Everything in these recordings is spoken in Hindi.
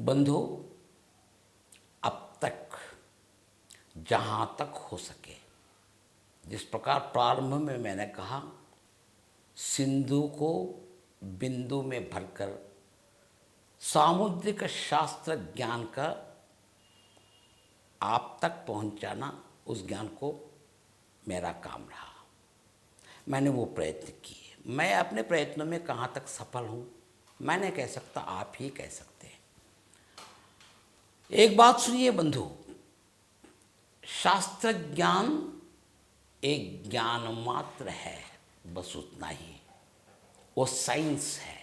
बंधु, अब तक जहाँ तक हो सके, जिस प्रकार प्रारंभ में मैंने कहा, सिंधु को बिंदु में भरकर सामुद्रिक शास्त्र ज्ञान का आप तक पहुंचाना, उस ज्ञान को मेरा काम रहा। मैंने वो प्रयत्न किए। मैं अपने प्रयत्नों में कहाँ तक सफल हूँ मैं नहीं कह सकता, आप ही कह सकते हैं। एक बात सुनिए बंधु, शास्त्र ज्ञान एक ज्ञान मात्र है, बस उतना ही। वो साइंस है।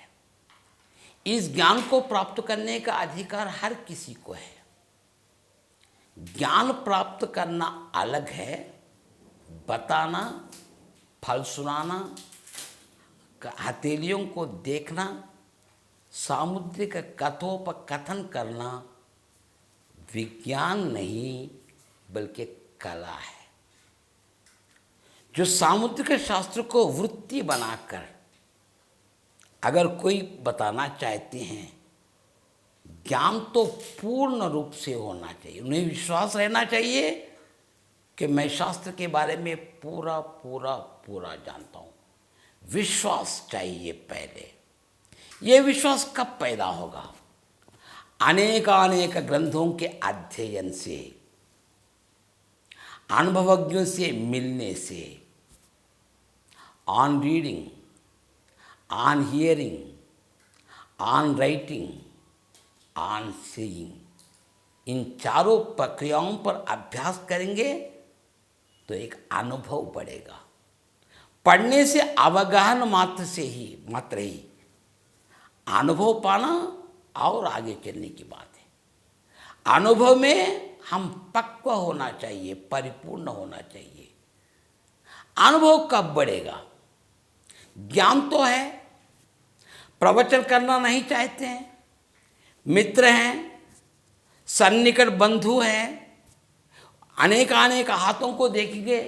इस ज्ञान को प्राप्त करने का अधिकार हर किसी को है। ज्ञान प्राप्त करना अलग है, बताना, फल सुनाना, हथेलियों को देखना, सामुद्रिक कथोपकथन करना विज्ञान नहीं बल्कि कला है। जो सामुद्रिक शास्त्र को वृत्ति बनाकर अगर कोई बताना चाहते हैं, ज्ञान तो पूर्ण रूप से होना चाहिए। उन्हें विश्वास रहना चाहिए कि मैं शास्त्र के बारे में पूरा पूरा पूरा जानता हूँ। विश्वास चाहिए पहले। ये विश्वास कब पैदा होगा? अनेक ग्रंथों के अध्ययन से, अनुभवज्ञों से मिलने से, on reading, on hearing, on writing, on seeing, इन चारों प्रक्रियाओं पर अभ्यास करेंगे तो एक अनुभव बढ़ेगा। पढ़ने से अवगाहन मात्र ही अनुभव पाना और आगे चलने की बात है। अनुभव में हम पक्व होना चाहिए, परिपूर्ण होना चाहिए। अनुभव कब बढ़ेगा? ज्ञान तो है, प्रवचन करना नहीं चाहते हैं, मित्र हैं, सन्निकट बंधु हैं, अनेक हाथों को देखेंगे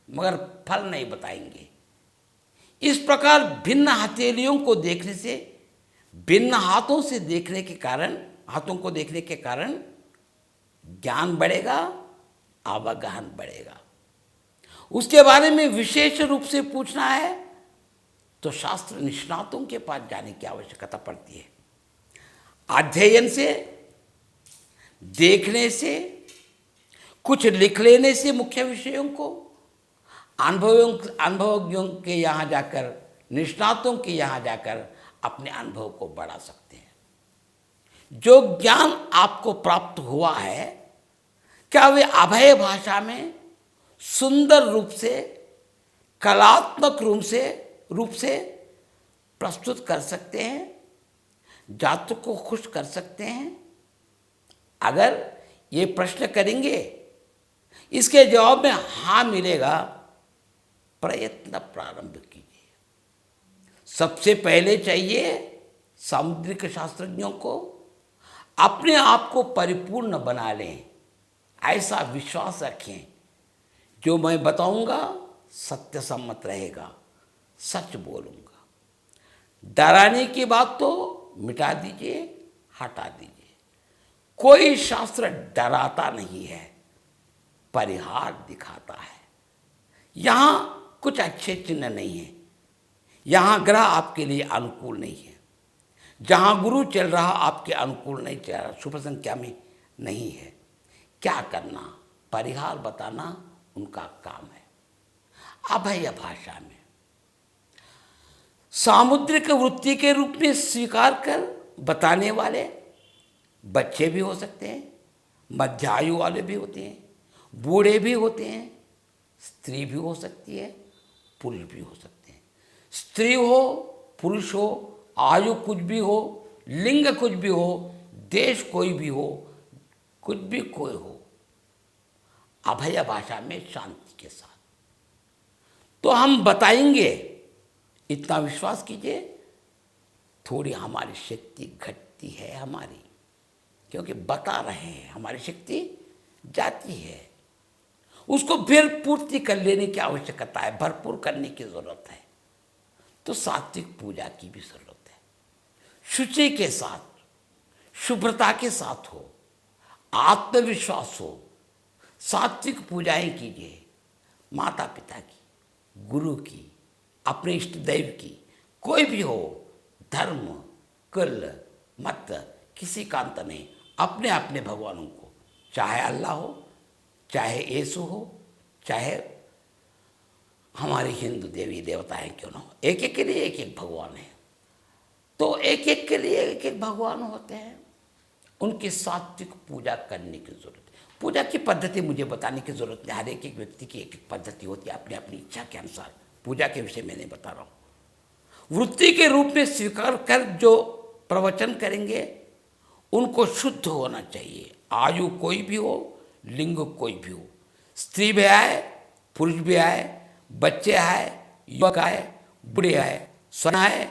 मगर फल नहीं बताएंगे। इस प्रकार भिन्न हथेलियों को देखने से, भिन्न हाथों को देखने के कारण ज्ञान बढ़ेगा, अवगाहन बढ़ेगा। उसके बारे में विशेष रूप से पूछना है तो शास्त्र निष्णातों के पास जाने की आवश्यकता पड़ती है। अध्ययन से, देखने से, कुछ लिख लेने से मुख्य विषयों को अनुभवज्ञों के यहाँ जाकर, निष्णातों के यहाँ जाकर अपने अनुभव को बढ़ा सकते हैं। जो ज्ञान आपको प्राप्त हुआ है, क्या वे अभय भाषा में सुंदर रूप से, कलात्मक रूप से प्रस्तुत कर सकते हैं, जातक को खुश कर सकते हैं? अगर ये प्रश्न करेंगे, इसके जवाब में हाँ मिलेगा, प्रयत्न प्रारंभ कीजिए। सबसे पहले चाहिए सामुद्रिक शास्त्रज्ञों को अपने आप को परिपूर्ण बना लें। ऐसा विश्वास रखें जो मैं बताऊंगा सत्य सम्मत रहेगा, सच बोलूंगा। डराने की बात तो मिटा दीजिए, हटा दीजिए। कोई शास्त्र डराता नहीं है, परिहार दिखाता है। यहाँ कुछ अच्छे चिन्ह नहीं है, यहाँ ग्रह आपके लिए अनुकूल नहीं है, जहाँ गुरु चल रहा आपके अनुकूल नहीं चल रहा, शुभ संख्या में नहीं है। क्या करना? परिहार बताना उनका काम है। अभय भाषा में सामुद्रिक वृत्ति के रूप में स्वीकार कर बताने वाले बच्चे भी हो सकते हैं, मध्यायु वाले भी होते हैं, बूढ़े भी होते हैं, स्त्री भी हो सकती है, पुरुष भी हो सकते हैं। स्त्री हो, पुरुष हो, आयु कुछ भी हो, लिंग कुछ भी हो, देश कोई भी हो, कुछ भी कोई हो, अभय भाषा में शांति के साथ तो हम बताएंगे। इतना विश्वास कीजिए। थोड़ी हमारी शक्ति घटती है हमारी, क्योंकि बता रहे हैं, हमारी शक्ति जाती है। उसको फिर पूर्ति कर लेने की आवश्यकता है, भरपूर करने की जरूरत है। तो सात्विक पूजा की भी जरूरत है, शुचि के साथ, शुभ्रता के साथ हो, आत्मविश्वास हो, सात्विक पूजाएं कीजिए, माता पिता की, गुरु की, अपने इष्ट देव की, कोई भी हो, धर्म, कुल, मत, किसी का अंत नहीं, अपने अपने भगवानों को, चाहे अल्लाह हो, चाहे यीशु हो, चाहे हमारे हिंदू देवी देवताएं क्यों ना हो, एक एक के लिए एक एक भगवान है। तो एक एक के लिए एक एक भगवान होते हैं, उनकी सात्विक पूजा करने की जरूरत है। पूजा की पद्धति मुझे बताने की जरूरत नहीं, हर एक एक व्यक्ति की एक एक पद्धति होती है अपनी अपनी इच्छा के अनुसार। पूजा के विषय में नहीं बता रहा हूँ। वृत्ति के रूप में स्वीकार कर जो प्रवचन करेंगे उनको शुद्ध होना चाहिए। आयु कोई भी हो, लिंग कोई भी हो, स्त्री भी आए, पुरुष भी आए, बच्चे आए, युवक आए, बूढ़े आए, स्वर्ण आए,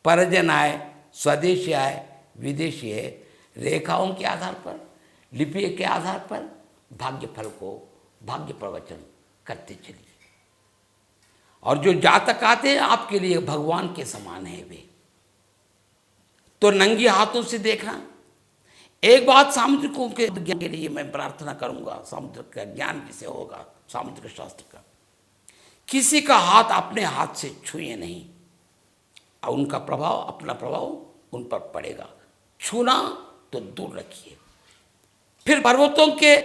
परिजन आए, स्वदेशी आए, विदेशी है, रेखाओं के आधार पर, लिपि के आधार पर भाग्य फल को, भाग्य प्रवचन करते चलिए। और जो जातक आते हैं आपके लिए भगवान के समान है वे, तो नंगे हाथों से देखना। एक बात सामुद्रिकों के ज्ञान के लिए मैं प्रार्थना करूंगा, सामुद्रिक का ज्ञान जिसे होगा, सामुद्रिक शास्त्र का, किसी का हाथ अपने हाथ से छुए नहीं, और उनका प्रभाव, अपना प्रभाव उन पर पड़ेगा। छूना तो दूर रखिए। फिर पर्वतों के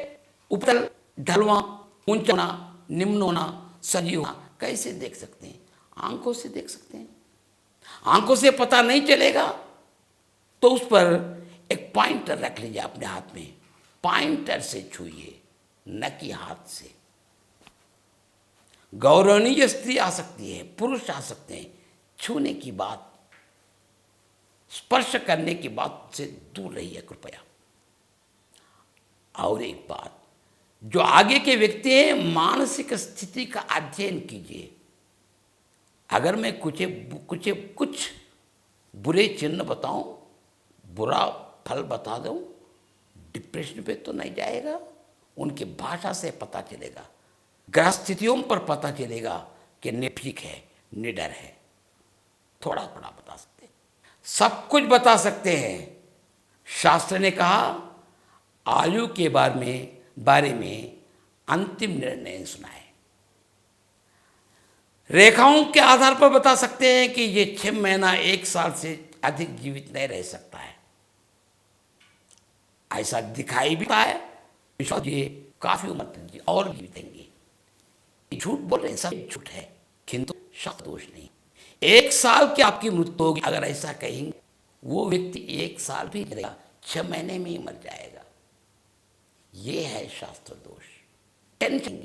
ऊपर ढलवा, ऊंचा होना, निम्न होना, सजीव होना कैसे देख सकते हैं? आंखों से देख सकते हैं। आंखों से पता नहीं चलेगा तो उस पर एक पॉइंटर रख लीजिए अपने हाथ में, पॉइंटर से छूइए, न कि हाथ से। गौरवनीय स्त्री आ सकती है, पुरुष आ सकते हैं, छूने की बात, स्पर्श करने की बात से दूर रहिए कृपया। और एक बात, जो आगे के व्यक्ति हैं, मानसिक स्थिति का अध्ययन कीजिए। अगर मैं कुछ बुरे चिन्ह बताऊं, बुरा फल बता दूं, डिप्रेशन पे तो नहीं जाएगा, उनकी भाषा से पता चलेगा, ग्रह स्थितियों पर पता चलेगा कि निर्भीक है, निडर है। थोड़ा थोड़ा बता सकते हैं, सब कुछ बता सकते हैं। शास्त्र ने कहा आयु के बारे में अंतिम निर्णय सुनाए। रेखाओं के आधार पर बता सकते हैं कि ये 6 महीना 1 साल से अधिक जीवित नहीं रह सकता है, ऐसा दिखाई भी है। ये काफी उम्र और जीवितेंगे, झूठ बोल रहे हैं, सब झूठ है, किंतु शास्त्र दोष नहीं। 1 साल की आपकी मृत्यु होगी अगर ऐसा कहेंगे, वो व्यक्ति 1 साल भी रहेगा, 6 महीने में ही मर जाएगा। ये है शास्त्र दोष। टेंशन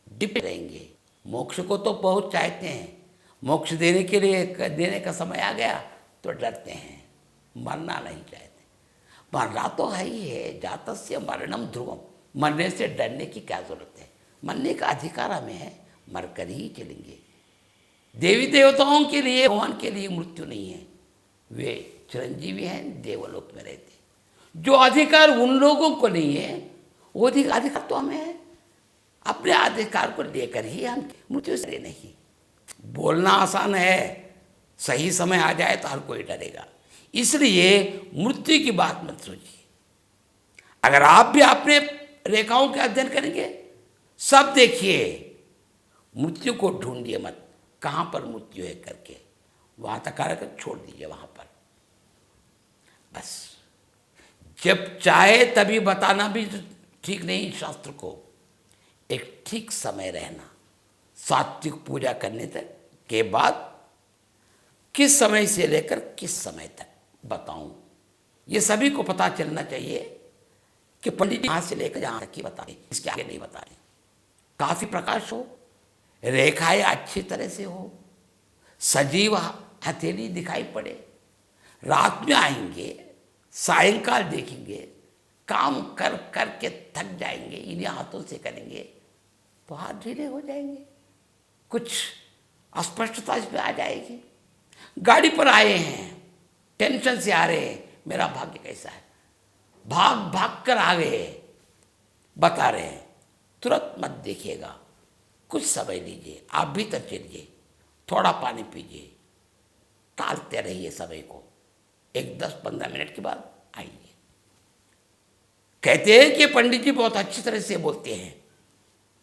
डिप रहेंगे। मोक्ष को तो बहुत चाहते हैं, मोक्ष देने के लिए देने का समय आ गया तो डरते हैं, मरना नहीं चाहते। मरना तो है ही है, जातस्य मरणम ध्रुवम, मरने से डरने की क्या जरूरत है? मरने का अधिकार हमें है, मरकर ही चलेंगे। देवी देवताओं के लिए, भगवान के लिए मृत्यु नहीं है, वे चिरंजीवी हैं, देवलोक में रहते। जो अधिकार उन लोगों को नहीं है, वो अधिकार तो हमें है। अपने अधिकार को लेकर ही हम मृत्यु से नहीं। बोलना आसान है, सही समय आ जाए तो हर कोई डरेगा, इसलिए मृत्यु की बात मत सोचिए। अगर आप भी अपने रेखाओं का अध्ययन करेंगे, सब देखिए, मृत्यु को ढूंढिए मत, कहाँ पर मृत्यु है करके, वहाँ तक आकर छोड़ दीजिए वहाँ पर। बस जब चाहे तभी बताना भी ठीक नहीं। शास्त्र को एक ठीक समय रहना, सात्विक पूजा करने तक के बाद किस समय से लेकर किस समय तक बताऊं, ये सभी को पता चलना चाहिए कि पंडित जी यहाँ से लेकर यहाँ तक ही बताएं, इसके आगे नहीं बताएं। काफी प्रकाश हो, रेखाएं अच्छी तरह से हो, सजीव हथेली दिखाई पड़े, रात में आएंगे, सायंकाल देखेंगे, काम कर कर के थक जाएंगे, इन्हीं हाथों से करेंगे तो हाथ ढीले हो जाएंगे, कुछ अस्पष्टता इसमें आ जाएगी। गाड़ी पर आए हैं, टेंशन से आ रहे हैं, मेरा भाग्य कैसा है, भाग भाग कर आ गए, बता रहे हैं, तुरंत मत देखिएगा, कुछ समय लीजिए, आप भीतर चलिए, थोड़ा पानी पीजिए, टालते रहिए समय को, एक 10-15 मिनट के बाद आइए। कहते हैं कि पंडित जी बहुत अच्छी तरह से बोलते हैं,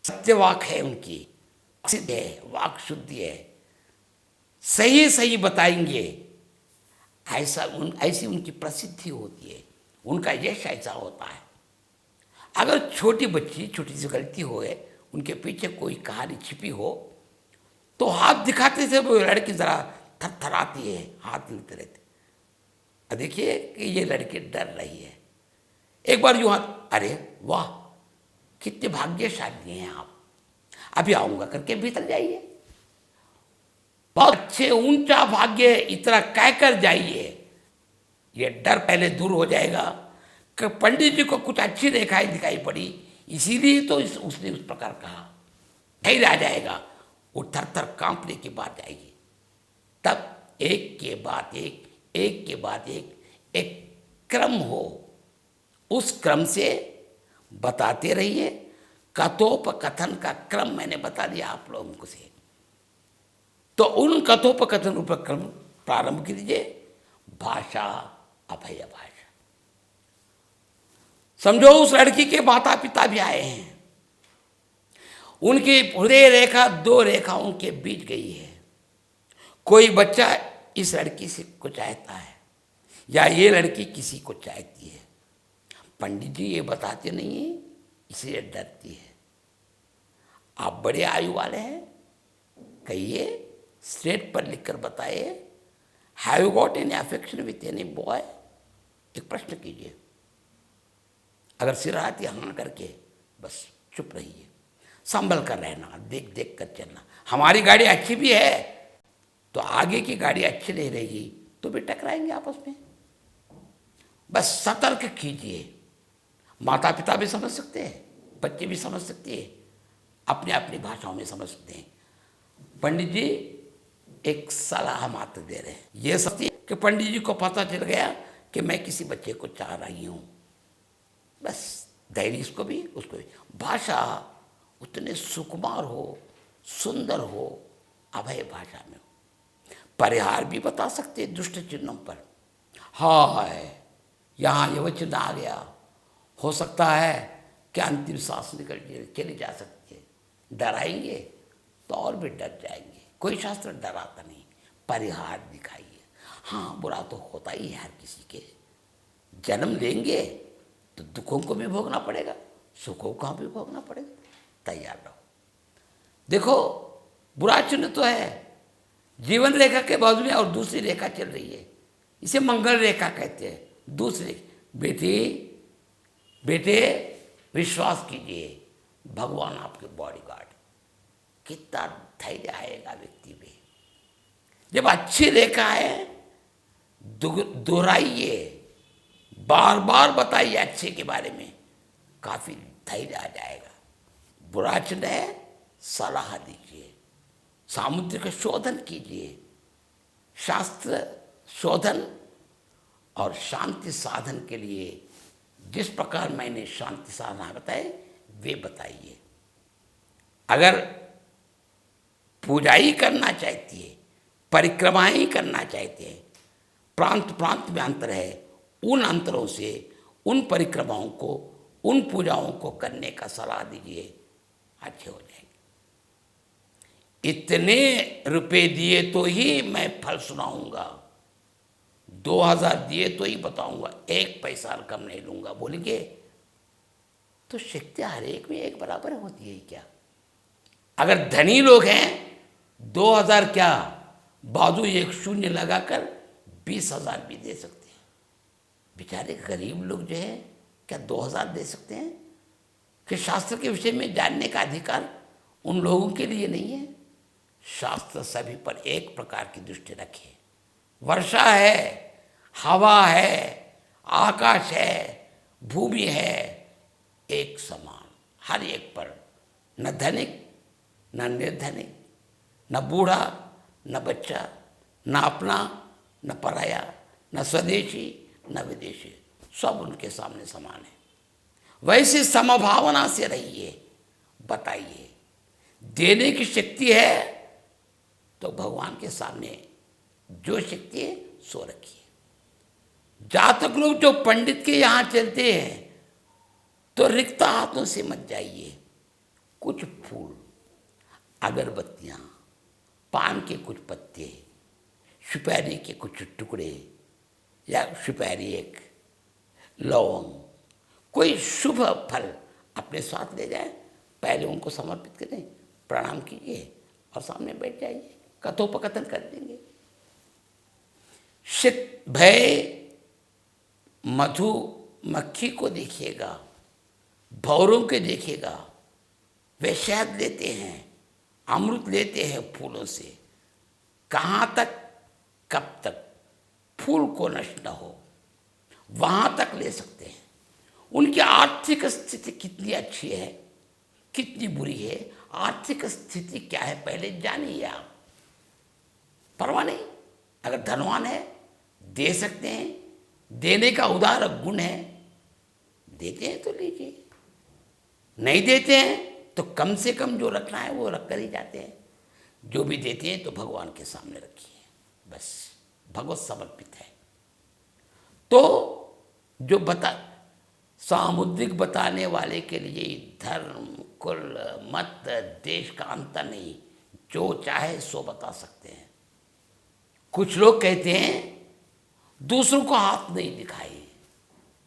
सत्यवाक है उनकी, सिद्ध है, वाक शुद्धि है, सही सही बताएंगे, ऐसी उनकी प्रसिद्धि होती है, उनका यश ऐसा होता है। अगर छोटी बच्ची छोटी सी गलती हो है, उनके पीछे कोई कहानी छिपी हो, तो हाथ दिखाते थे वो लड़की जरा थरथराती है, हाथ हिलते रहते। अब देखिए कि ये लड़की डर रही है, एक बार यूं हाथ, अरे वाह कितने भाग्यशाली हैं आप, अभी आऊंगा करके भीतर जाइए। बहुत अच्छे, ऊंचा भाग्य, इतना कहकर जाइए, ये डर पहले दूर हो जाएगा कि पंडित जी को कुछ अच्छी रेखाएं दिखाई पड़ी, इसीलिए तो उसने उस प्रकार कहा, धैर्य आ जाएगा, वो थर थर कांपने की बात आएगी। तब एक के बाद एक के बाद एक क्रम हो, उस क्रम से बताते रहिए। कथोपकथन का क्रम मैंने बता दिया आप लोगों को से, तो उन कथोपकथन उपक्रम प्रारंभ कीजिए। भाषा अभय भाषा। समझो उस लड़की के माता पिता भी आए हैं, उनकी हृदय रेखा 2 रेखाओं के बीच गई है। कोई बच्चा इस लड़की से को चाहता है या ये लड़की किसी को चाहती है, पंडित जी ये बताते नहीं है, इसलिए डरती है। आप बड़े आयु वाले हैं, कहिए, स्ट्रेट पर लिखकर बताइए, have you got any affection with any boy, एक प्रश्न कीजिए। अगर सिर आती हाँ करके बस चुप रहिए, संभल कर रहना, देख देख कर चलना। हमारी गाड़ी अच्छी भी है तो आगे की गाड़ी अच्छी नहीं रहेगी तो भी टकराएंगे आपस में। बस सतर्क कीजिए। माता पिता भी समझ सकते हैं, बच्चे भी समझ सकते हैं, अपने अपनी भाषाओं में समझ सकते हैं। पंडित जी एक सलाह मात्र दे रहे हैं, ये सत्य कि पंडित जी को पता चल गया कि मैं किसी बच्चे को चाह रही हूँ, बस धैर्य इसको भी उसको भी। भाषा उतने सुकुमार हो, सुंदर हो, अभय भाषा में हो। परिहार भी बता सकते हैं दुष्ट चिन्हों पर। हाय यहाँ यह चिन्ह आ गया, हो सकता है कि अंतिम सांस निकल चली जा सकती है। डराएंगे तो और भी डर जाएंगे। कोई शास्त्र डराता नहीं, परिहार दिखाइए। हाँ बुरा तो होता ही है हर किसी के, जन्म लेंगे तो दुखों को भी भोगना पड़ेगा, सुखों का भी भोगना पड़ेगा, तैयार रहो। देखो बुरा चिन्ह तो है, जीवन रेखा के बाजू में और दूसरी रेखा चल रही है, इसे मंगल रेखा कहते हैं। दूसरी, बेटे विश्वास कीजिए, भगवान आपके बॉडीगार्ड। कितना धैर्य आएगा व्यक्ति में जब अच्छी रेखा है। दोहराइए, बार बार बताइए अच्छे के बारे में, काफी धैर्य आ जाएगा। बुरा चिन्ह है, सलाह दीजिए, सामुद्रिक शोधन कीजिए। शास्त्र शोधन और शांति साधन के लिए जिस प्रकार मैंने शांति साधना बताए वे बताइए। अगर पूजाई करना चाहती है, परिक्रमाएं करना चाहते हैं, प्रांत प्रांत में अंतर है, उन अंतरों से उन परिक्रमाओं को, उन पूजाओं को करने का सलाह दीजिए, अच्छे हो जाएंगे। इतने रुपए दिए तो ही मैं फल सुनाऊंगा, 2000 दिए तो ही बताऊंगा, 1 पैसा कम नहीं लूंगा, बोलेंगे तो शक्ति हर एक में एक बराबर होती है क्या? अगर धनी लोग हैं 2000 क्या, बाजू एक शून्य लगाकर 20,000 भी दे सकते हैं। बेचारे गरीब लोग जो है क्या 2000 दे सकते हैं? कि शास्त्र के विषय में जानने का अधिकार उन लोगों के लिए नहीं है? शास्त्र सभी पर एक प्रकार की दृष्टि रखे। वर्षा है, हवा है, आकाश है, भूमि है, एक समान हर एक पर, न धनिक न निर्धनिक, न बूढ़ा न बच्चा, न अपना न पराया, न स्वदेशी न विदेशी, सब उनके सामने समान है। वैसे समभावना से रहिए, बताइए। देने की शक्ति है तो भगवान के सामने जो शक्ति है सो रखिए। जातक लोग जो पंडित के यहाँ चलते हैं तो रिक्त हाथों से मत जाइए। कुछ फूल, अगरबत्तियाँ, पान के कुछ पत्ते, सुपारी के कुछ टुकड़े या सुपारी एक, लौंग, कोई शुभ फल अपने साथ ले जाए, पहले उनको समर्पित करें, प्रणाम कीजिए और सामने बैठ जाइए, कथोपकथन कर देंगे। शीत भय मधु मक्खी को देखिएगा, भौरों के देखिएगा, वे शहद लेते हैं, अमृत लेते हैं फूलों से। कहाँ तक, कब तक फूल को नष्ट न हो वहाँ तक ले सकते हैं। उनकी आर्थिक स्थिति कितनी अच्छी है, कितनी बुरी है, आर्थिक स्थिति क्या है पहले जानिए आप। परवाह नहीं, अगर धनवान है दे सकते हैं, देने का उदार गुण है, देते हैं तो लीजिए, नहीं देते हैं तो कम से कम जो रखना है वो रख कर ही जाते हैं। जो भी देते हैं तो भगवान के सामने रखिए, बस भगवत समर्पित है। तो जो सामुद्रिक बताने वाले के लिए धर्म, कुल, मत, देश का अंतर नहीं, जो चाहे सो बता सकते हैं। कुछ लोग कहते हैं दूसरों को हाथ नहीं दिखाए,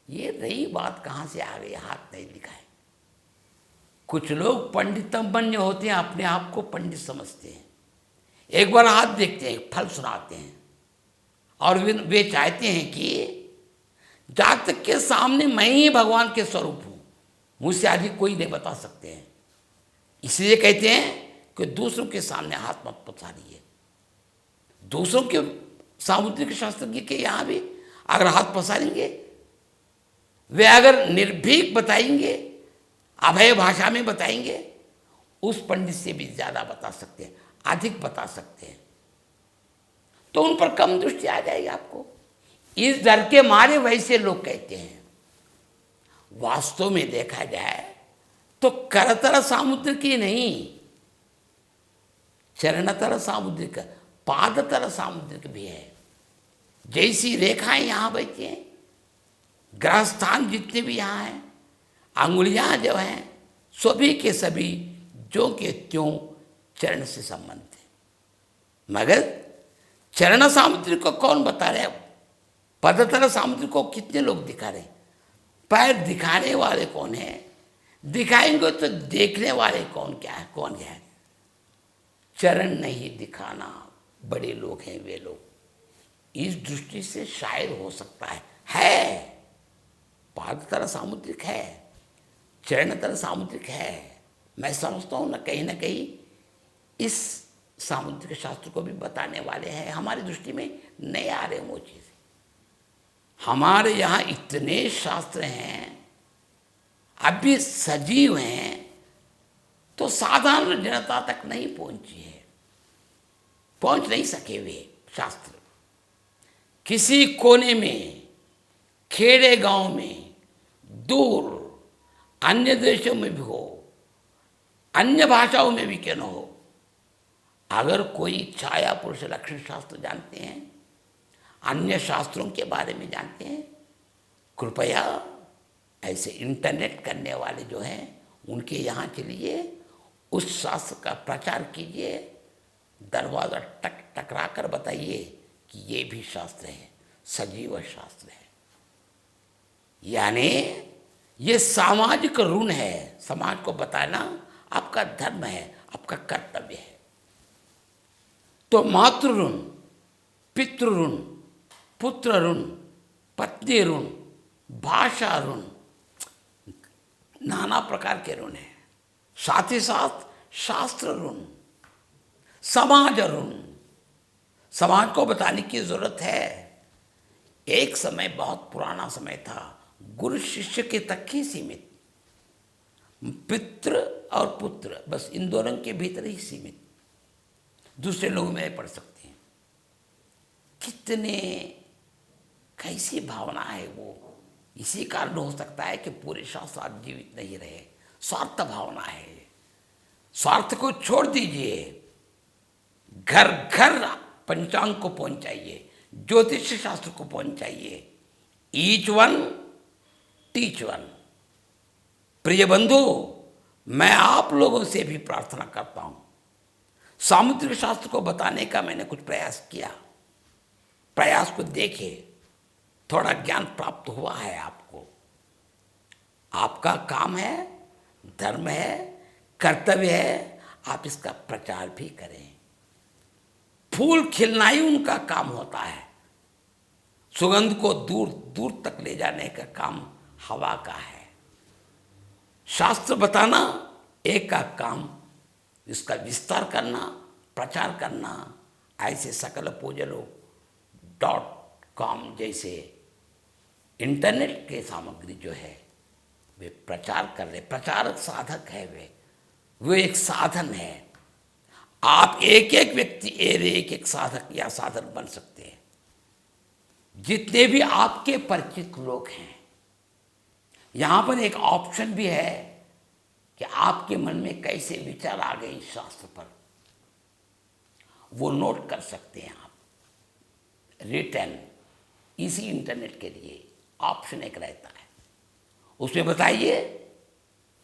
ये रही बात कहाँ से आ गई, हाथ नहीं दिखाए। कुछ लोग पंडितमन्य होते हैं, अपने आप को पंडित समझते हैं, एक बार हाथ देखते हैं, फल सुनाते हैं, और वे चाहते हैं कि जातक के सामने मैं ही भगवान के स्वरूप हूँ, मुझसे अधिक कोई नहीं बता सकते हैं। इसलिए कहते हैं कि दूसरों के सामने हाथ मत पसारिए। दूसरों के सामुद्रिक शास्त्रज्ञ के यहाँ भी अगर हाथ पसारेंगे, वे अगर निर्भीक बताएंगे, अभय भाषा में बताएंगे, उस पंडित से भी ज़्यादा बता सकते हैं, अधिक बता सकते हैं। तो उन पर कम दृष्टि आ जाएगी आपको। इस डर के मारे वैसे लोग कहते हैं। वास्तव में देखा जाए तो करतर सामुद्रिक ही नहीं, चरणतर सामुद्रिक, पादतर सामुद्रिक भी है। जैसी रेखाएं यहाँ बैठी हैं, ग्रह स्थान जितने भी यहाँ हैं, अंगुलियाँ जो हैं, सभी के सभी जो के त्यों चरण से संबंधित है। मगर चरण सामुद्रिक को कौन बता रहे हैं? पदतर सामुद्रिक को कितने लोग दिखा रहे? पैर दिखाने वाले कौन है? दिखाएंगे तो देखने वाले कौन क्या है? चरण नहीं दिखाना बड़े लोग हैं वे लोग। इस दृष्टि से शायद हो सकता है पादतर सामुद्रिक है, चरणतर सामुद्रिक है। मैं समझता हूँ ना कहीं इस सामुद्रिक शास्त्र को भी बताने वाले हैं। हमारी दृष्टि में नहीं आ रहे वो चीज़। हमारे यहाँ इतने शास्त्र हैं, अभी सजीव हैं, तो साधारण जनता तक नहीं पहुँची है, पहुँच नहीं सके वे शास्त्र। किसी कोने में, खेड़े गांव में, दूर, अन्य देशों में भी हो, अन्य भाषाओं में भी क्यों न हो, अगर कोई छाया पुरुष लक्षण शास्त्र जानते हैं, अन्य शास्त्रों के बारे में जानते हैं, कृपया ऐसे इंटरनेट करने वाले जो हैं उनके यहाँ चलिए, उस शास्त्र का प्रचार कीजिए, दरवाज़ा टकरा कर बताइए कि ये भी शास्त्र है, सजीव शास्त्र है। यानी ये सामाजिक ऋण है, समाज को बताना आपका धर्म है, आपका कर्तव्य है। तो मातृ ऋण, पितृ ऋण, पुत्र ऋण, पत्नी ऋण, भाषा ऋण, नाना प्रकार के ऋण हैं। साथ ही साथ शास्त्र ऋण, समाज ऋण, समाज को बताने की जरूरत है। एक समय, बहुत पुराना समय था, गुरु शिष्य के तक ही सीमित, पितृ और पुत्र, बस इन दोनों के भीतर ही सीमित, दूसरे लोग में पढ़ सकते हैं। कितने कैसी भावना है वो। इसी कारण हो सकता है कि पूरे शास्त्र आज जीवित नहीं रहे। स्वार्थ भावना है। स्वार्थ को छोड़ दीजिए, घर घर पंचांग को पहुंचाइए, ज्योतिष शास्त्र को पहुंचाइए। Each one teach one. प्रिय बंधु, मैं आप लोगों से भी प्रार्थना करता हूं, सामुद्रिक शास्त्र को बताने का मैंने कुछ प्रयास किया, प्रयास को देखे, थोड़ा ज्ञान प्राप्त हुआ है आपको। आपका काम है, धर्म है, कर्तव्य है, आप इसका प्रचार भी करें। फूल खिलना ही उनका काम होता है, सुगंध को दूर दूर तक ले जाने का काम हवा का है। शास्त्र बताना एक का काम, इसका विस्तार करना, प्रचार करना। ऐसे सकल पूजनों .com जैसे इंटरनेट के सामग्री जो है वे प्रचार कर रहे, प्रचारक साधक है, वे एक साधन है। आप एक एक व्यक्ति एक एक साधक या साधन बन सकते हैं। जितने भी आपके परिचित लोग हैं, यहां पर एक ऑप्शन भी है कि आपके मन में कैसे विचार आ गए इस शास्त्र पर, वो नोट कर सकते हैं आप। रिटर्न इसी इंटरनेट के लिए ऑप्शन एक रहता है, उसमें बताइए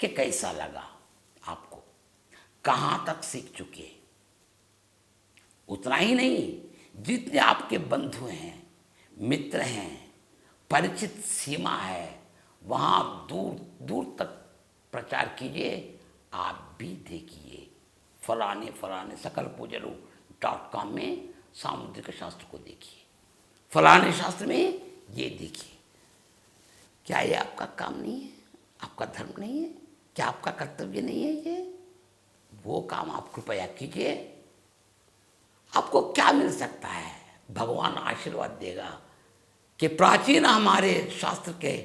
कि कैसा लगा आपको, कहां तक सीख चुके। उतना ही नहीं, जितने आपके बंधु हैं, मित्र हैं, परिचित सीमा है, वहां दूर दूर तक प्रचार कीजिए। आप भी देखिए, फलाने फलाने सकल पूजनों .com में सामुद्रिक शास्त्र को देखिए, फलाने शास्त्र में ये देखिए। क्या ये आपका काम नहीं है, आपका धर्म नहीं है, क्या आपका कर्तव्य नहीं है? ये वो काम आप कृपया कीजिए। आपको क्या मिल सकता है? भगवान आशीर्वाद देगा कि प्राचीन हमारे शास्त्र के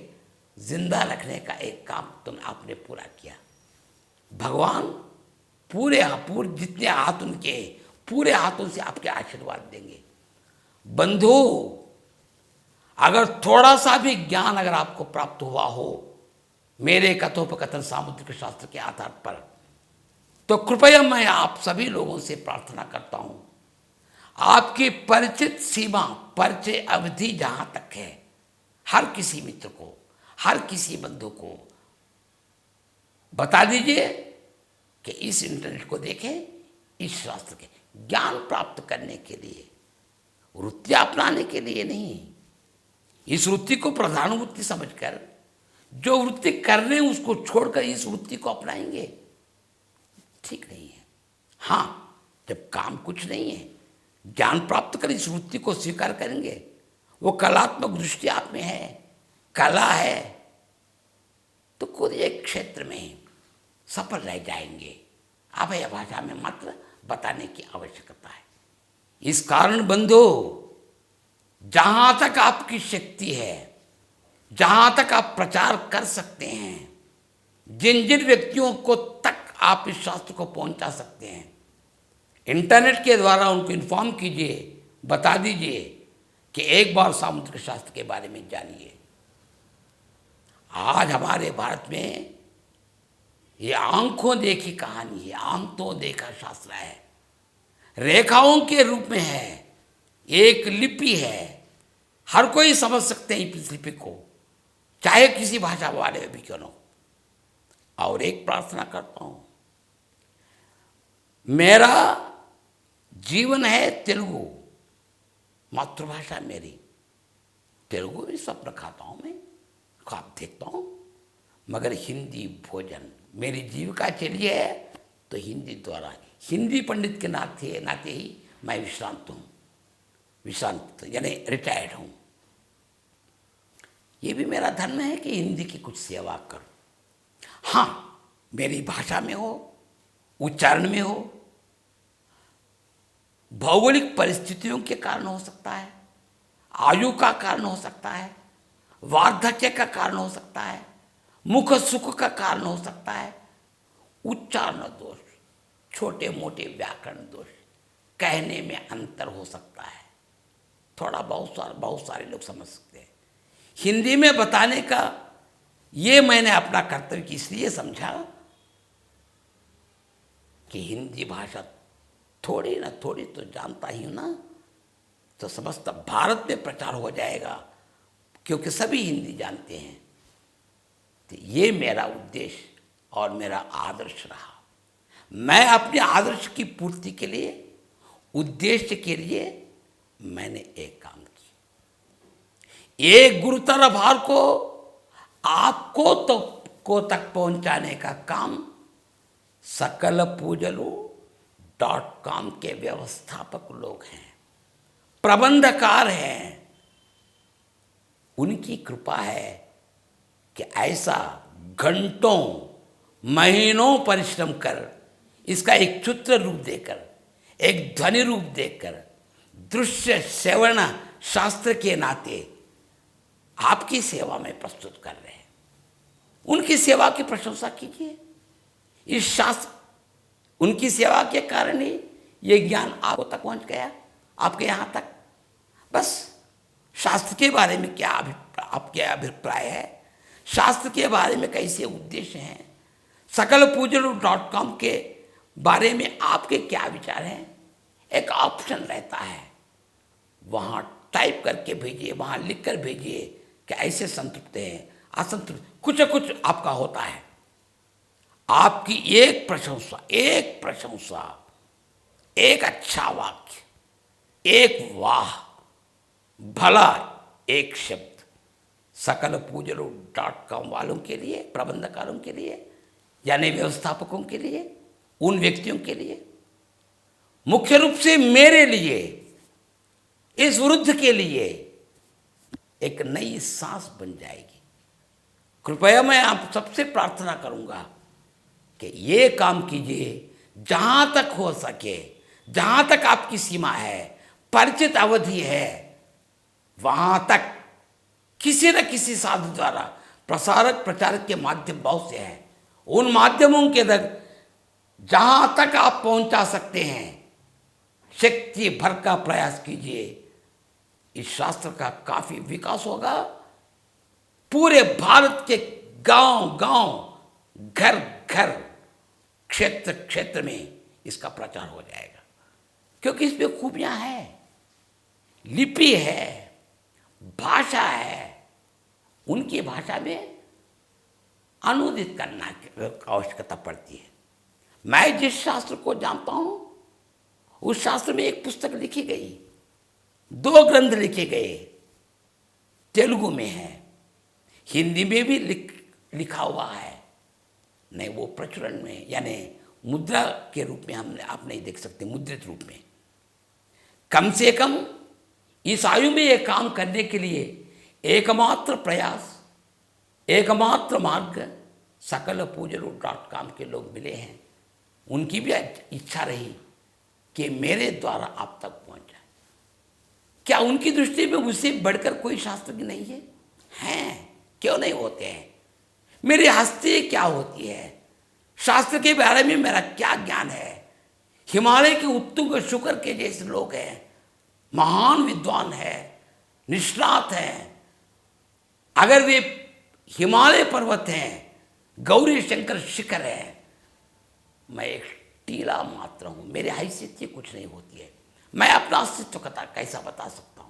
जिंदा रखने का एक काम आपने पूरा किया। भगवान पूरे जितने हाथ उनके, पूरे हाथों से आपके आशीर्वाद देंगे। बंधु, अगर थोड़ा सा भी ज्ञान अगर आपको प्राप्त हुआ हो मेरे कथोपकथन सामुद्रिक शास्त्र के आधार पर, तो कृपया मैं आप सभी लोगों से प्रार्थना करता हूं, आपकी परिचित सीमा, परिचय अवधि जहां तक है, हर किसी मित्र को, हर किसी बंधु को बता दीजिए कि इस इंटरनेट को देखें, इस शास्त्र के ज्ञान प्राप्त करने के लिए, वृत्ति अपनाने के लिए नहीं। इस वृत्ति को प्रधान वृत्ति समझकर जो वृत्ति कर रहे हैं उसको छोड़कर इस वृत्ति को अपनाएंगे, ठीक नहीं है। हाँ, जब काम कुछ नहीं है, ज्ञान प्राप्त कर इस वृत्ति को स्वीकार करेंगे, वो कलात्मक दृष्टि आप में है, कला है, तो कोई एक क्षेत्र में सफल रह जाएंगे। अभय भाषा में मात्र बताने की आवश्यकता है। इस कारण बंधु, जहां तक आपकी शक्ति है, जहां तक आप प्रचार कर सकते हैं, जिन जिन व्यक्तियों को तक आप इस शास्त्र को पहुंचा सकते हैं, इंटरनेट के द्वारा उनको इन्फॉर्म कीजिए, बता दीजिए कि एक बार सामुद्रिक शास्त्र के बारे में जानिए। आज हमारे भारत में ये आंखों देखी कहानी है, आंखों देखा शास्त्र है, रेखाओं के रूप में है, एक लिपि है, हर कोई समझ सकते हैं इस लिपि को, चाहे किसी भाषा वाले भी क्यों न हो। और एक प्रार्थना करता हूं, मेरा जीवन है तेलुगु, मातृभाषा मेरी तेलुगु भी स्वप्न खाता हूं मैं, ख्वाब देखता हूं, मगर हिंदी भोजन मेरी जीविका चली है, तो हिंदी द्वारा, हिंदी पंडित के नाते ही मैं विश्रांत हूं, विश्रांत यानी रिटायर्ड हूं। ये भी मेरा धर्म है कि हिंदी की कुछ सेवा करूं। हाँ, मेरी भाषा में हो, उच्चारण में हो, भौगोलिक परिस्थितियों के कारण हो सकता है, आयु का कारण हो सकता है, वार्धक्य का कारण हो सकता है, मुख सुख का कारण हो सकता है, उच्चारण दोष, छोटे मोटे व्याकरण दोष, कहने में अंतर हो सकता है, थोड़ा बहुत सारे लोग समझ सकते हैं। हिंदी में बताने का ये मैंने अपना कर्तव्य इसलिए समझा कि हिंदी भाषा थोड़ी ना थोड़ी तो जानता ही हूं ना, तो समस्त भारत में प्रचार हो जाएगा, क्योंकि सभी हिंदी जानते हैं। तो ये मेरा उद्देश्य और मेरा आदर्श रहा। मैं अपने आदर्श की पूर्ति के लिए, उद्देश्य के लिए मैंने एक काम किया। एक गुरुतर भार को आपको को तक पहुंचाने का काम सकलपूजलु.com के व्यवस्थापक लोग हैं, प्रबंधकार हैं। उनकी कृपा है कि ऐसा घंटों महीनों परिश्रम कर इसका एक चित्र रूप देकर, एक ध्वनि रूप देकर, दृश्य श्रवण शास्त्र के नाते आपकी सेवा में प्रस्तुत कर रहे हैं। उनकी सेवा की प्रशंसा कीजिए। इस शास्त्र, उनकी सेवा के कारण ही ये ज्ञान आपको तक पहुंच गया, आपके यहाँ तक। बस शास्त्र के बारे में क्या आपके अभिप्राय है, शास्त्र के बारे में कैसे उद्देश्य हैं, सकलपूजलु.com के बारे में आपके क्या विचार हैं, एक ऑप्शन रहता है, वहाँ टाइप करके भेजिए, वहाँ लिख कर भेजिए कि ऐसे संतृप्त हैं, असंतृप्त, कुछ न कुछ आपका होता है। आपकी एक प्रशंसा, एक अच्छा वाक्य, एक वाह, भला एक शब्द सकलपूजलु.com वालों के लिए, प्रबंधकारों के लिए, यानी व्यवस्थापकों के लिए, उन व्यक्तियों के लिए, मुख्य रूप से मेरे लिए, इस वृद्ध के लिए एक नई सांस बन जाएगी। कृपया मैं आप सबसे प्रार्थना करूंगा कि ये काम कीजिए, जहां तक हो सके, जहां तक आपकी सीमा है, परिचित अवधि है, वहां तक किसी न किसी साधु द्वारा, प्रसारक प्रचारक के माध्यम बहुत से हैं, उन माध्यमों के तक जहां तक आप पहुंचा सकते हैं, शक्ति भर का प्रयास कीजिए। इस शास्त्र का काफी विकास होगा। पूरे भारत के गांव गांव, घर घर, क्षेत्र क्षेत्र में इसका प्रचार हो जाएगा, क्योंकि इसमें खूबियां हैं, लिपि है, भाषा है। उनकी भाषा में अनुदित करना की आवश्यकता पड़ती है। मैं जिस शास्त्र को जानता हूं, उस शास्त्र में एक पुस्तक लिखी गई, 2 ग्रंथ लिखे गए, तेलुगु में है, हिंदी में भी लिखा हुआ है। नहीं, वो प्रचुरण में, यानी मुद्रा के रूप में आप नहीं देख सकते, मुद्रित रूप में। कम से कम इस आयु में ये काम करने के लिए एकमात्र प्रयास, एकमात्र मार्ग सकलपूजलु.com के लोग मिले हैं। उनकी भी इच्छा रही कि मेरे द्वारा आप तक पहुंच जाए। क्या उनकी दृष्टि में मुझसे बढ़कर कोई शास्त्र नहीं है? हैं, क्यों नहीं होते हैं? मेरी हस्ती क्या होती है? शास्त्र के बारे में मेरा क्या ज्ञान है? हिमालय के उत्तुंग शुक्र के जैसे लोग हैं, महान विद्वान है, निष्णात हैं। अगर वे हिमालय पर्वत हैं, गौरी शंकर शिखर है, मैं एक टीला मात्र हूं, मेरी हैसियत ही कुछ नहीं होती है। मैं अपना अस्तित्व कथा कैसा बता सकता हूं?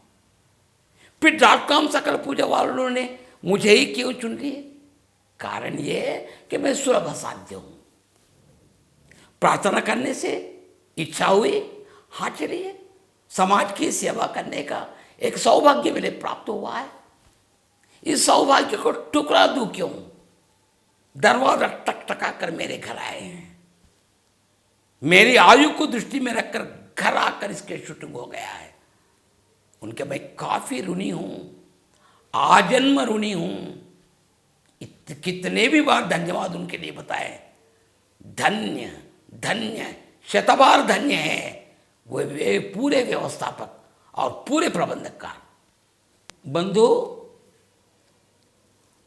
फिर .com सकल पूजा वालों ने मुझे ही क्यों चुन लिए? कारण ये कि मैं सुलभ साध्य हूं। प्रार्थना करने से इच्छा हुई, हाँ चलिए, समाज की सेवा करने का एक सौभाग्य मुझे प्राप्त हुआ है। इस सौभाग्य को टुकड़ा दूं क्यों? दरवाजा टकटका कर मेरे घर आए हैं, मेरी आयु को दृष्टि में रखकर घर आकर इसके शूटिंग हो गया है। उनके मैं काफी ऋणी हूं, आजन्म ऋणी हूं। कितने भी बार धन्यवाद उनके लिए बताए। धन्य धन्य शतबार धन्य है वो पूरे व्यवस्थापक और पूरे प्रबंधककार। बंधु,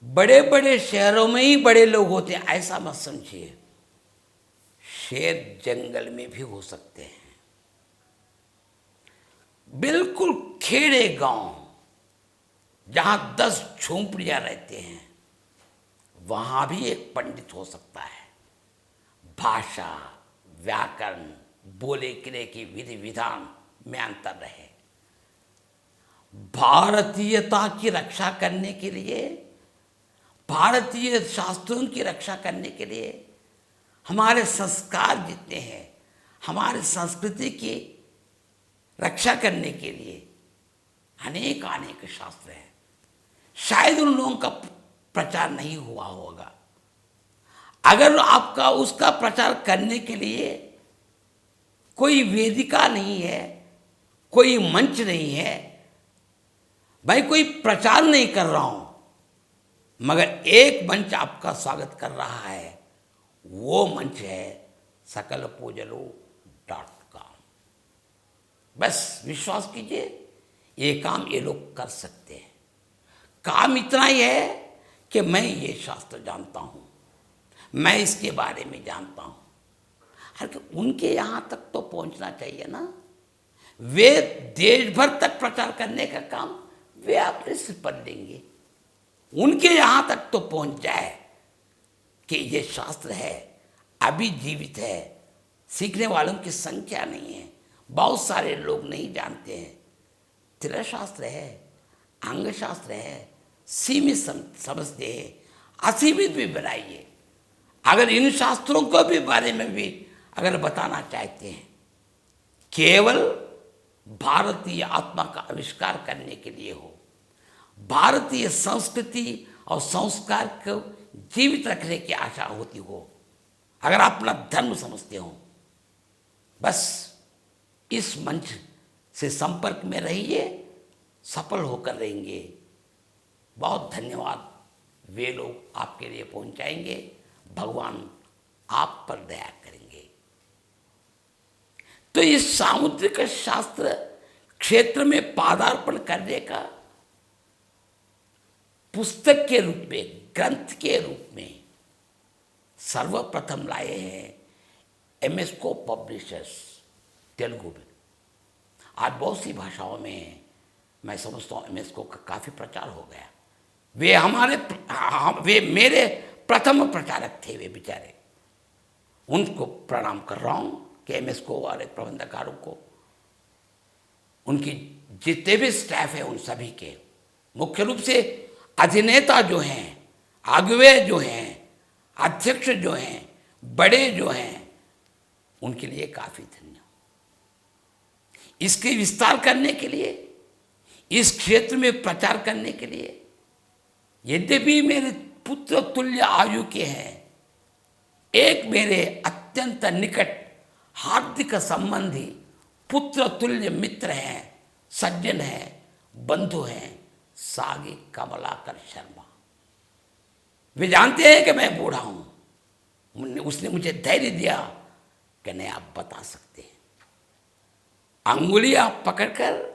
बड़े बड़े शहरों में ही बड़े लोग होते हैं ऐसा मत समझिए। शेर जंगल में भी हो सकते हैं। बिल्कुल खेड़े गांव जहां 10 झोंपड़ियां रहते हैं, वहां भी एक पंडित हो सकता है। भाषा, व्याकरण, बोले किले की विधि विधान में अंतर रहे। भारतीयता की रक्षा करने के लिए, भारतीय शास्त्रों की रक्षा करने के लिए, हमारे संस्कार जितने हैं, हमारे संस्कृति की रक्षा करने के लिए अनेक अनेक शास्त्र हैं। शायद उन लोगों का प्रचार नहीं हुआ होगा। अगर आपका उसका प्रचार करने के लिए कोई वेदिका नहीं है, कोई मंच नहीं है, भाई कोई प्रचार नहीं कर रहा हूं, मगर एक मंच आपका स्वागत कर रहा है, वो मंच है सकलपूजलो.com। बस विश्वास कीजिए, ये काम ये लोग कर सकते हैं। काम इतना ही है कि मैं ये शास्त्र जानता हूं, मैं इसके बारे में जानता हूं। हर उनके यहां तक तो पहुंचना चाहिए ना। वे देश भर तक प्रचार करने का काम वे अपने सिर पर लेंगे। उनके यहां तक तो पहुंच जाए कि ये शास्त्र है, अभी जीवित है, सीखने वालों की संख्या नहीं है, बहुत सारे लोग नहीं जानते हैं। त्रिल शास्त्र है, अंग शास्त्र है, सीमित समझते हैं, असीमित भी बनाइए। अगर इन शास्त्रों को भी बारे में भी अगर बताना चाहते हैं, केवल भारतीय आत्मा का आविष्कार करने के लिए हो, भारतीय संस्कृति और संस्कार को जीवित रखने की आशा होती हो, अगर आप अपना धर्म समझते हो, बस इस मंच से संपर्क में रहिए, सफल होकर रहेंगे। बहुत धन्यवाद। वे लोग आपके लिए पहुंचाएंगे, भगवान आप पर दया करेंगे। तो इस सामुद्रिक शास्त्र क्षेत्र में पादार्पण करने का पुस्तक के रूप में, ग्रंथ के रूप में सर्वप्रथम लाए हैं एमएसको पब्लिशर्स तेलुगु में। आज बहुत सी भाषाओं में मैं समझता हूँ एमएसको का काफ़ी प्रचार हो गया। वे मेरे प्रथम प्रचारक थे, वे बेचारे। उनको प्रणाम कर रहा हूँ कि एमएसको वाले प्रबंधकारों को, उनकी जितने भी स्टाफ है उन सभी के, मुख्य रूप से अधिनेता जो हैं, अगुवे जो हैं, अध्यक्ष जो हैं, बड़े जो हैं, उनके लिए काफ़ी धन्यवाद। इसके विस्तार करने के लिए, इस क्षेत्र में प्रचार करने के लिए, यद्यपि मेरे पुत्र तुल्य आयु के हैं, एक मेरे अत्यंत निकट हार्दिक संबंधी पुत्र तुल्य मित्र हैं, सज्जन हैं, बंधु हैं, सागी कमलाकर शर्मा। वे जानते हैं कि मैं बूढ़ा हूं। उसने मुझे धैर्य दिया कि नहीं, आप बता सकते हैं। अंगुली आप पकड़कर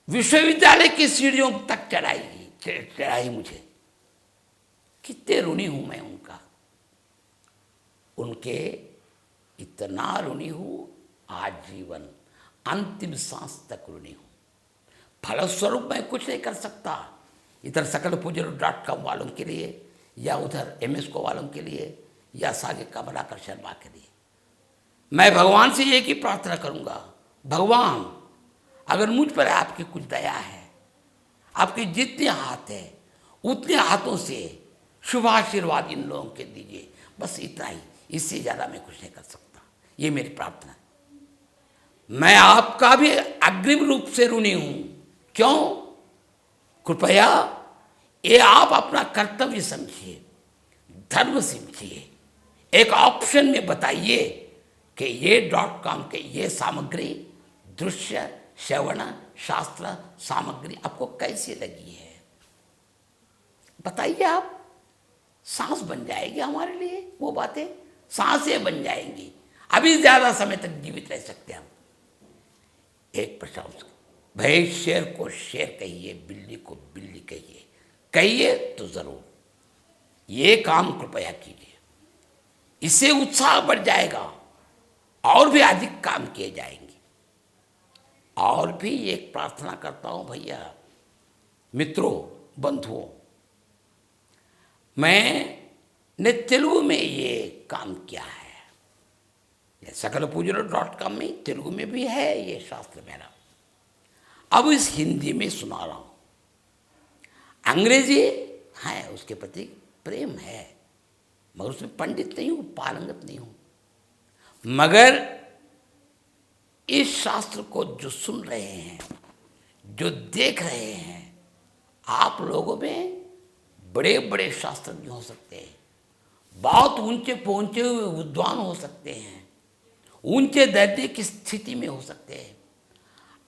विश्वविद्यालय की सीढ़ियों तक चढ़ाई मुझे। कितने ऋणी हूं मैं उनका, उनके इतना ऋणी हूं, आजीवन अंतिम सांस तक ऋणी हूं। फलस्वरूप मैं कुछ नहीं कर सकता इधर सकलपूजलो.com वालों के लिए, या उधर एमएसको वालों के लिए, या सागे कमलाकर शर्मा के लिए। मैं भगवान से एक ही प्रार्थना करूंगा, भगवान अगर मुझ पर आपकी कुछ दया है, आपके जितने हाथ हैं उतने हाथों से शुभ आशीर्वाद इन लोगों के दीजिए। बस इतना ही, इससे ज़्यादा मैं कुछ नहीं कर सकता। ये मेरी प्रार्थना है। मैं आपका भी अग्रिम रूप से ऋणी हूं। क्यों? कृपया ये आप अपना कर्तव्य समझिए, धर्म समझिए, एक ऑप्शन में बताइए कि ये .com के ये सामग्री, दृश्य श्रवण शास्त्र सामग्री आपको कैसी लगी है, बताइए। आप सांस बन जाएगी हमारे लिए, वो बातें सांसें बन जाएंगी। अभी ज्यादा समय तक जीवित रह सकते हैं हम। एक प्रशंसा, भाई शेर को शेर कहिए, बिल्ली को बिल्ली कहिए, कहिए तो जरूर ये काम कृपया कीजिए। इससे उत्साह बढ़ जाएगा और भी अधिक काम किए जाएंगे। और भी एक प्रार्थना करता हूं भैया, मित्रों, बंधुओं, मैंने तेलुगु में ये काम किया है। सकलपूजलो.com में तेलुगु में भी है ये शास्त्र मेरा। अब इस हिंदी में सुना रहा हूँ। अंग्रेजी है, उसके प्रति प्रेम है, मगर उसमें पंडित नहीं हूँ, पारंगत नहीं हूँ। मगर इस शास्त्र को जो सुन रहे हैं, जो देख रहे हैं, आप लोगों में बड़े बड़े शास्त्रज्ञ हो सकते हैं, बहुत ऊंचे पहुंचे हुए विद्वान हो सकते हैं, ऊंचे दर्जे की स्थिति में हो सकते हैं,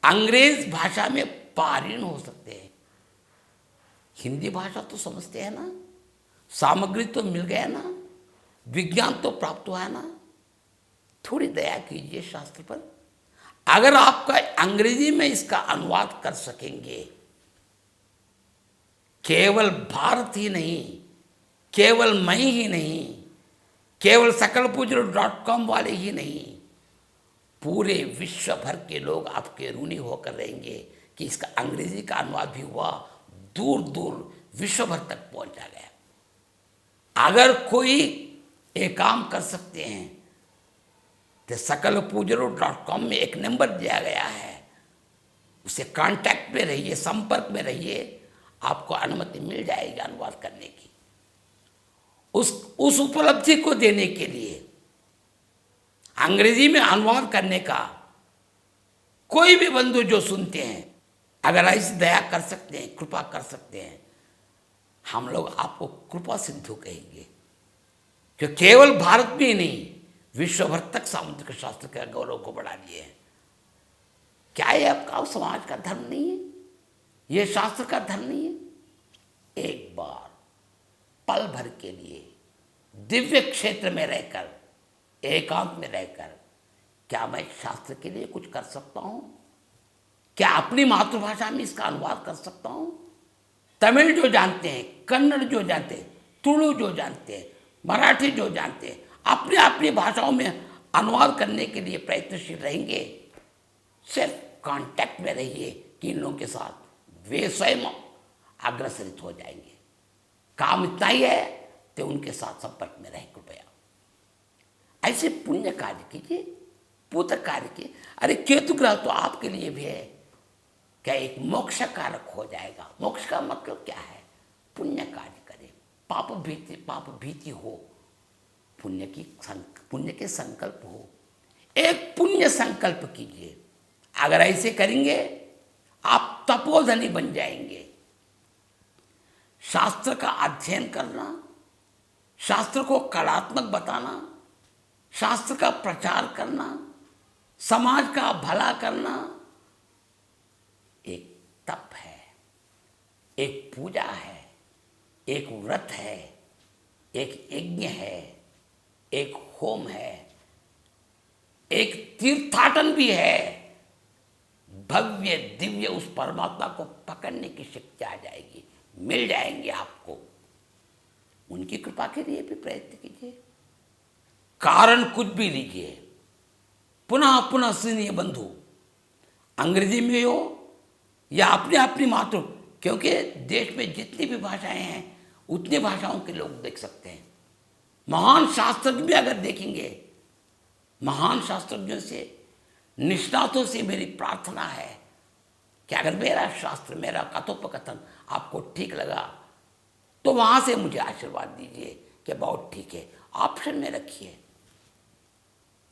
अंग्रेज भाषा में पारीण हो सकते हैं। हिंदी भाषा तो समझते हैं ना, सामग्री तो मिल गया ना, विज्ञान तो प्राप्त हुआ है ना। थोड़ी दया कीजिए शास्त्र पर। अगर आपका अंग्रेजी में इसका अनुवाद कर सकेंगे, केवल भारत ही नहीं, केवल मैं ही नहीं, केवल सकलपूज्य.com वाले ही नहीं, पूरे विश्व भर के लोग आपके ऋणी होकर रहेंगे कि इसका अंग्रेजी का अनुवाद भी हुआ, दूर दूर विश्व भर तक पहुंचा गया। अगर कोई एक काम कर सकते हैं तो सकलपूज्य.com में एक नंबर दिया गया है, उससे कांटेक्ट में रहिए, संपर्क में रहिए, आपको अनुमति मिल जाएगी अनुवाद करने की। उस उपलब्धि को देने के लिए अंग्रेजी में अनुवाद करने का कोई भी बंधु जो सुनते हैं, अगर ऐसी दया कर सकते हैं, कृपा कर सकते हैं, हम लोग आपको कृपा सिंधु कहेंगे। कि केवल भारत में ही नहीं, विश्व भर तक सामुद्रिक शास्त्र के गौरव को बढ़ा दिए हैं। क्या ये आपका समाज का धर्म नहीं है? ये शास्त्र का धर्म नहीं है? एक बार पल भर के लिए दिव्य क्षेत्र में रहकर, एकांत में रहकर, क्या मैं शास्त्र के लिए कुछ कर सकता हूं? क्या अपनी मातृभाषा में इसका अनुवाद कर सकता हूं? तमिल जो जानते हैं, कन्नड़ जो जानते हैं, तुलु जो जानते हैं, मराठी जो जानते हैं, अपनी अपनी भाषाओं में अनुवाद करने के लिए प्रयत्नशील रहेंगे। सिर्फ कांटेक्ट में रहिए कि इन लोगों के साथ वे स्वयं अग्रसरित हो जाएंगे। काम इतना ही है तो उनके साथ संपर्क में रहे कृपया। ऐसे पुण्य कार्य कीजिए, पूत कार्य कीजिए। अरे केतु ग्रह तो आपके लिए भी है, क्या एक मोक्ष कारक हो जाएगा। मोक्ष का मतलब क्या है? पुण्य कार्य करें, पाप भीति हो, पुण्य के संकल्प हो। एक पुण्य संकल्प कीजिए। अगर ऐसे करेंगे आप तपोधनी बन जाएंगे। शास्त्र का अध्ययन करना, शास्त्र को कलात्मक बताना, शास्त्र का प्रचार करना, समाज का भला करना एक तप है, एक पूजा है, एक व्रत है, एक यज्ञ है, एक होम है, एक तीर्थाटन भी है। भव्य दिव्य उस परमात्मा को पकड़ने की शक्ति आ जाएगी, मिल जाएंगे आपको। उनकी कृपा के लिए भी प्रयत्न कीजिए। कारण कुछ भी लीजिए, पुनः पुनः सुनिए बंधु, अंग्रेजी में हो या अपने अपनी मातृ, क्योंकि देश में जितनी भी भाषाएं हैं उतनी भाषाओं के लोग देख सकते हैं। महान शास्त्रज्ञ भी अगर देखेंगे, महान शास्त्रज्ञों से, निष्णातों से मेरी प्रार्थना है कि अगर मेरा शास्त्र, मेरा कथोपकथन आपको ठीक लगा तो वहां से मुझे आशीर्वाद दीजिए कि बहुत ठीक है। ऑप्शन में रखिए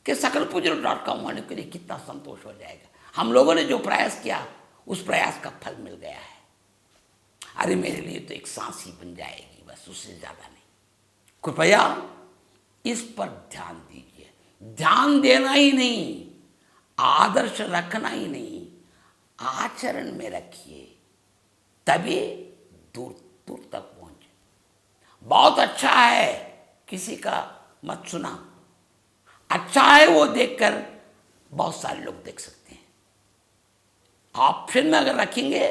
कि सकलपूज्य.com होने के लिए कितना संतोष हो जाएगा। हम लोगों ने जो प्रयास किया उस प्रयास का फल मिल गया है। अरे मेरे लिए तो एक सांस ही बन जाएगी, बस, उससे ज्यादा नहीं। कृपया इस पर ध्यान दीजिए। ध्यान देना ही नहीं, आदर्श रखना ही नहीं, आचरण में रखिए, तभी दूर दूर तक पहुंचे। बहुत अच्छा है किसी का मत सुना, अच्छा है वो देखकर बहुत सारे लोग देख सकते हैं। ऑप्शन में अगर रखेंगे,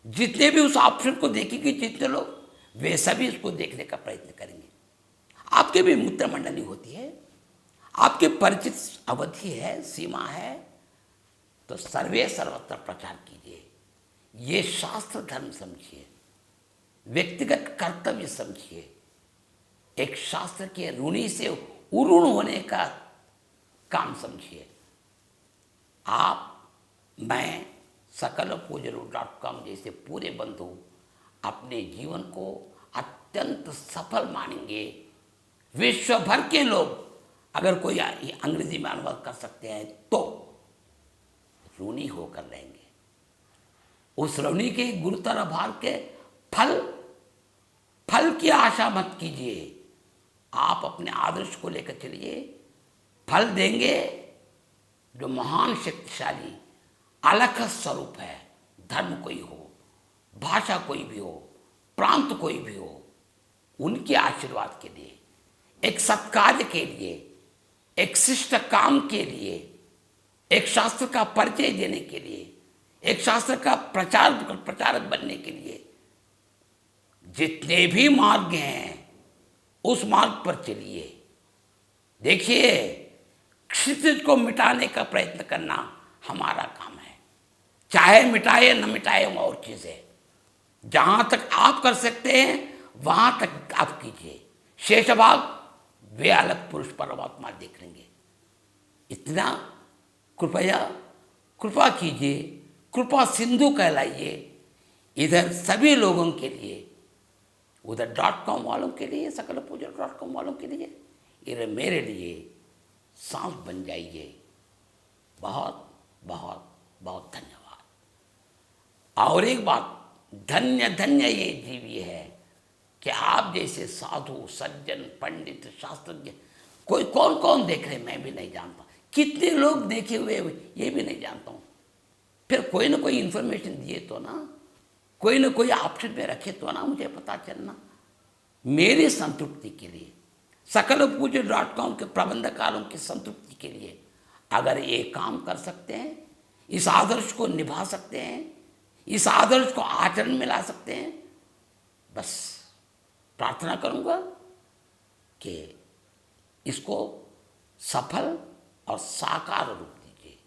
जितने भी उस ऑप्शन को देखेंगे, जितने लोग, वे सभी उसको देखने का प्रयत्न करेंगे। आपके भी मित्र मंडली होती है, आपके परिचित अवधि है, सीमा है, तो सर्वे सर्वत्र प्रचार कीजिए। ये शास्त्र धर्म समझिए, व्यक्तिगत कर्तव्य समझिए, एक शास्त्र के ऋणी से उऋण होने का काम समझिए। आप, मैं, सकलपूजन.com जैसे पूरे बंधु अपने जीवन को अत्यंत सफल मानेंगे। विश्व भर के लोग अगर कोई अंग्रेजी में अनुवाद कर सकते हैं तो ऋणी होकर रहेंगे। उस ऋणी के गुरुतर आभार के फल की आशा मत कीजिए। आप अपने आदर्श को लेकर चलिए, फल देंगे। जो महान शक्तिशाली अलग स्वरूप है, धर्म कोई हो, भाषा कोई भी हो, प्रांत कोई भी हो, उनके आशीर्वाद के लिए, एक सत्कार्य के लिए, एक शिष्ट काम के लिए, एक शास्त्र का परिचय देने के लिए, एक शास्त्र का प्रचारक बनने के लिए जितने भी मार्ग हैं उस मार्ग पर चलिए। देखिए, क्षितिज को मिटाने का प्रयत्न करना हमारा काम है, चाहे मिटाए न मिटाए वो और चीज़ है। जहाँ तक आप कर सकते हैं वहाँ तक आप कीजिए, शेष भाग वे अलग पुरुष परमात्मा देख लेंगे। इतना कृपा कीजिए, कृपा सिंधु कहलाइए। इधर सभी लोगों के लिए, उधर .com वालों के लिए, सकलपूजन.com वालों के लिए, इधर मेरे लिए सांस बन जाइए। बहुत बहुत बहुत धन्यवाद। और एक बात, धन्य धन्य ये जीवी है कि आप जैसे साधु, सज्जन, पंडित, शास्त्रज्ञ कोई कौन देख रहे मैं भी नहीं जानता, कितने लोग देखे हुए ये भी नहीं जानता हूँ। फिर कोई ना कोई इन्फॉर्मेशन दिए तो ना, कोई ना कोई ऑप्शन में रखे तो ना मुझे पता चलना। मेरी संतृप्ति के लिए, सकलपूजन.com के प्रबंधकारों की संतृप्ति के लिए अगर ये काम कर सकते हैं, इस आदर्श को निभा सकते हैं, इस आदर्श को आचरण में ला सकते हैं, बस प्रार्थना करूंगा कि इसको सफल और साकार रूप दीजिए।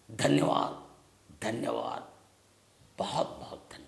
धन्यवाद, धन्यवाद, बहुत बहुत धन्यवाद।